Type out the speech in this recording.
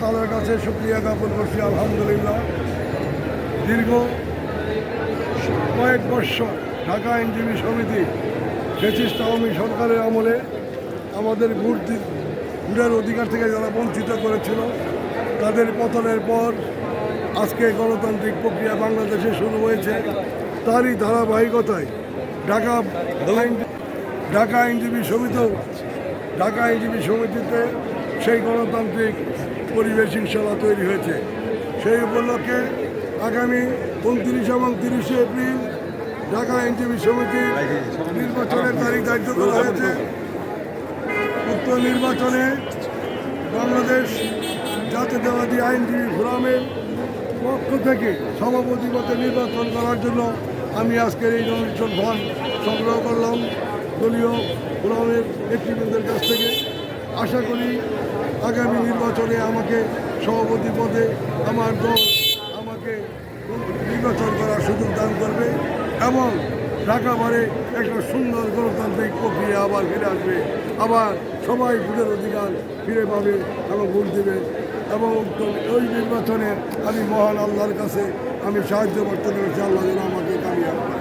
তাআলার কাছে শুকরিয়া জ্ঞাপন করছি। আলহামদুলিল্লাহ, দীর্ঘ কয়েক বৎসর ঢাকা আইনজীবী সমিতি ফ্যাসিস্ট আওয়ামী সরকারের আমলে আমাদের ভোটের অধিকার থেকে যারা বঞ্চিত করেছিল, তাদের পতনের পর আজকে গণতান্ত্রিক প্রক্রিয়া বাংলাদেশে শুরু হয়েছে। তারই ধারাবাহিকতায় ঢাকা আইনজীবী সমিতিতে সেই গণতান্ত্রিক পরিবেশ ইনশাল্লাহ তৈরি হয়েছে। সেই উপলক্ষে আগামী 29 এবং 30 এপ্রিল ঢাকা আইনজীবী সমিতির নির্বাচনের তারিখ ধার্য করা হয়েছে। উক্ত নির্বাচনে বাংলাদেশ জাতীয়তাবাদী আইনজীবী ফোরামের পক্ষ থেকে সভাপতি পদে নির্বাচন করার জন্য আমি আজকের এই নমিনেশন ফর্ম সংগ্রহ করলাম দলীয় ফোরামের নেতৃবৃন্দের কাছ থেকে। আশা করি আগামী নির্বাচনে আমাকে সভাপতি পদে আমার দল আমাকে নির্বাচন করার সুযোগ দান করবে এবং ঢাকা বারে একটা সুন্দর গণতান্ত্রিক প্রক্রিয়া আবার ফিরে আসবে। আবার সবাই ভোটের অধিকার ফিরে পাবে এবং ভোট দেবে। এবং ওই নির্বাচনে আমি মহান আল্লাহর কাছে আমি সাহায্য প্রার্থনা করছি, আল্লাহ যেন আমাকে কামিয়াব করে।